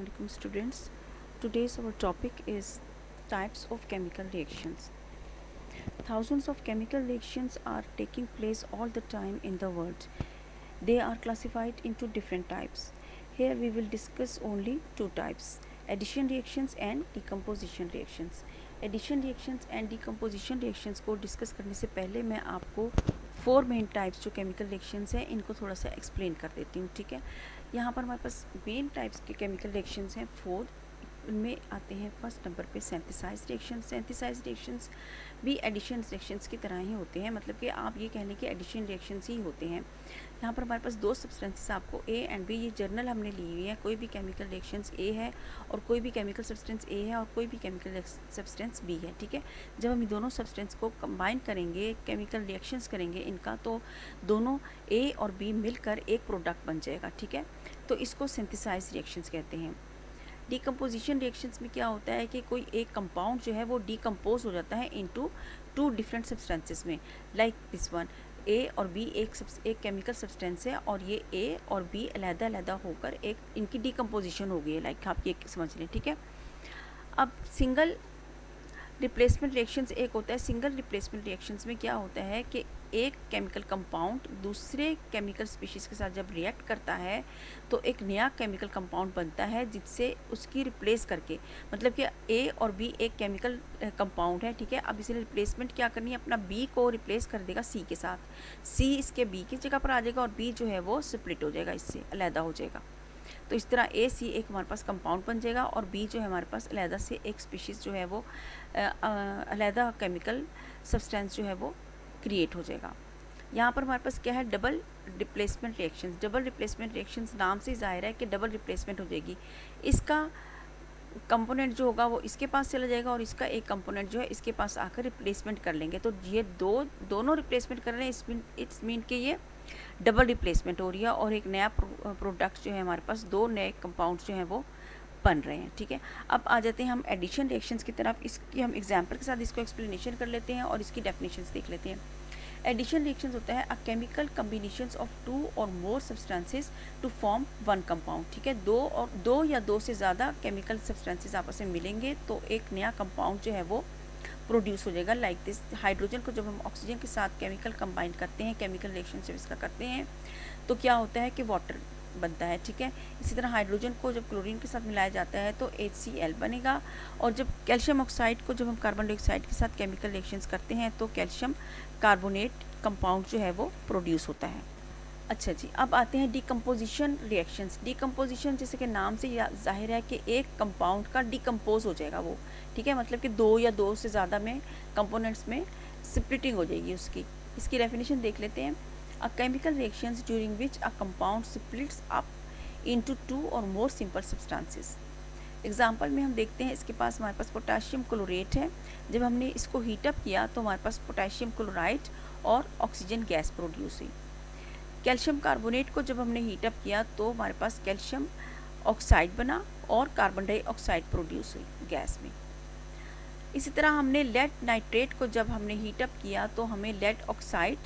Assalamualaikum students. Today's our topic is types of chemical reactions. Thousands of chemical reactions are taking place all the time in the world. They are classified into different types. Here we will discuss only two types: addition reactions and decomposition reactions. Addition reactions and decomposition reactions को discuss करने से पहले मैं आपको four main types जो chemical reactions हैं इनको थोड़ा सा एक्सप्लेन कर देती हूँ. ठीक है, यहाँ पर हमारे पास मेन टाइप्स के केमिकल रिएक्शंस हैं फोर. उनमें आते हैं फर्स्ट नंबर पे सिंथेसाइज रिएक्शंस. सिंथेसाइज रिएक्शंस भी एडिशन रिएक्शंस की तरह ही होते हैं, मतलब कि आप ये कह लें कि एडिशन रिएक्शंस ही होते हैं. यहाँ पर हमारे पास दो सब्सटेंसेस आपको ए एंड बी, ये जर्नल हमने ली हुई है. कोई भी केमिकल रिएक्शंस ए है और कोई भी केमिकल सब्सटेंस ए है और कोई भी केमिकल सब्सटेंस बी है. ठीक है, जब हम इन दोनों सब्सटेंस को कंबाइन करेंगे, केमिकल रिएक्शंस करेंगे इनका, तो दोनों ए और बी मिलकर एक प्रोडक्ट बन जाएगा. ठीक है, तो इसको सिंथेसाइज रिएक्शंस कहते हैं. डिकम्पोजिशन रिएक्शंस में क्या होता है कि कोई एक कंपाउंड जो है वो डिकम्पोज हो जाता है इनटू टू डिफरेंट सब्सटेंसेस में. लाइक दिस वन, ए और बी एक केमिकल सब्सटेंस है और ये ए और बी अलग-अलग होकर एक इनकी डिकम्पोजिशन हो गई है. लाइक आप ये समझ लें. ठीक है, अब सिंगल रिप्लेसमेंट रिएक्शंस एक होता है. सिंगल रिप्लेसमेंट रिएक्शंस में क्या होता है कि एक केमिकल कंपाउंड दूसरे केमिकल स्पीशीज़ के साथ जब रिएक्ट करता है तो एक नया केमिकल कंपाउंड बनता है जिससे उसकी रिप्लेस करके, मतलब कि ए और बी एक केमिकल कंपाउंड है. ठीक है, अब इसे रिप्लेसमेंट क्या करनी है, अपना बी को रिप्लेस कर देगा सी के साथ. सी इसके बी की जगह पर आ जाएगा और बी जो है वो स्प्लिट हो जाएगा, इससे अलहदा हो जाएगा. तो इस तरह ए सी एक हमारे पास कंपाउंड बन जाएगा और बी जो है हमारे पास अलहदा से एक स्पीशीज़ जो है वो अलहदा केमिकल सब्सटेंस जो है वो क्रिएट हो जाएगा. यहाँ पर हमारे पास क्या है, double replacement reactions. Double replacement reactions नाम से जाहिर है कि डबल रिप्लेसमेंट हो जाएगी. इसका कंपोनेंट जो होगा वो इसके पास चला जाएगा और इसका एक कंपोनेंट जो है इसके पास आकर रिप्लेसमेंट कर लेंगे. तो ये दोनों रिप्लेसमेंट कर रहे हैं. इट्स मीन कि ये डबल रिप्लेसमेंट हो रही है और एक नया प्रोडक्ट जो है हमारे पास दो नए कंपाउंड्स जो हैं वो बन रहे हैं. ठीक है, अब आ जाते हैं हम एडिशन रिएक्शंस की तरफ. इसकी हम एग्जांपल के साथ इसको एक्सप्लेनेशन कर लेते हैं और इसकी डेफिनेशंस देख लेते हैं. एडिशन रिएक्शंस होता है a chemical combinations of two or more substances to form one compound. ठीक है, दो या दो से ज़्यादा केमिकल सब्सटेंसेस आपस में मिलेंगे तो एक नया कंपाउंड जो है वो प्रोड्यूस हो जाएगा. लाइक दिस, हाइड्रोजन को जब हम ऑक्सीजन के साथ केमिकल कंबाइन करते हैं, केमिकल रिएक्शन जब इसका करते हैं तो क्या होता है कि वाटर बनता है. ठीक है, इसी तरह हाइड्रोजन को जब क्लोरीन के साथ मिलाया जाता है तो HCl बनेगा और जब कैल्शियम ऑक्साइड को जब हम कार्बन डाइऑक्साइड के साथ केमिकल रिएक्शंस करते हैं तो कैल्शियम कार्बोनेट कंपाउंड जो है वो प्रोड्यूस होता है. अच्छा जी, अब आते हैं डिकम्पोजिशन रिएक्शंस. डिकम्पोजिशन जैसे कि नाम से जाहिर है कि एक कंपाउंड का डिकम्पोज हो जाएगा वो. ठीक है, मतलब कि दो या दो से ज़्यादा में कंपोनेंट्स में स्प्लिटिंग हो जाएगी उसकी. इसकी डेफिनेशन देख लेते हैं. A chemical reactions during which a compound splits up into two or more simple substances. Example में हम देखते हैं, इसके पास हमारे पास पोटेशियम क्लोरेट है. जब हमने इसको हीटअप किया तो हमारे पास पोटेशियम क्लोराइड और ऑक्सीजन गैस प्रोड्यूस हुई. कैल्शियम कार्बोनेट को जब हमने हीटअप किया तो हमारे पास कैल्शियम ऑक्साइड बना और कार्बन डाइऑक्साइड प्रोड्यूस हुई गैस में. इसी तरह हमने लेड नाइट्रेट को जब हमने हीटअप किया तो हमें लेड ऑक्साइड,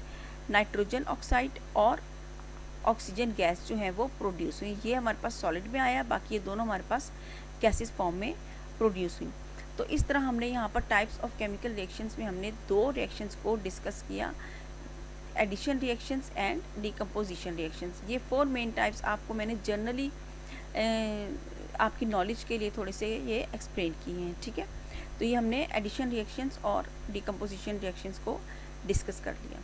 नाइट्रोजन ऑक्साइड और ऑक्सीजन गैस जो है वो प्रोड्यूस हुई. ये हमारे पास सॉलिड में आया, बाकी ये दोनों हमारे पास गैसेस फॉर्म में प्रोड्यूस हुई. तो इस तरह हमने यहाँ पर टाइप्स ऑफ केमिकल रिएक्शंस में हमने दो रिएक्शंस को डिस्कस किया, addition reactions and decomposition reactions. ये फोर मेन टाइप्स आपको मैंने जनरली आपकी नॉलेज के लिए थोड़े से ये एक्सप्लेन किए हैं. ठीक है, तो ये हमने एडिशन रिएक्शंस और डिकम्पोजिशन रिएक्शंस को डिस्कस कर लिया.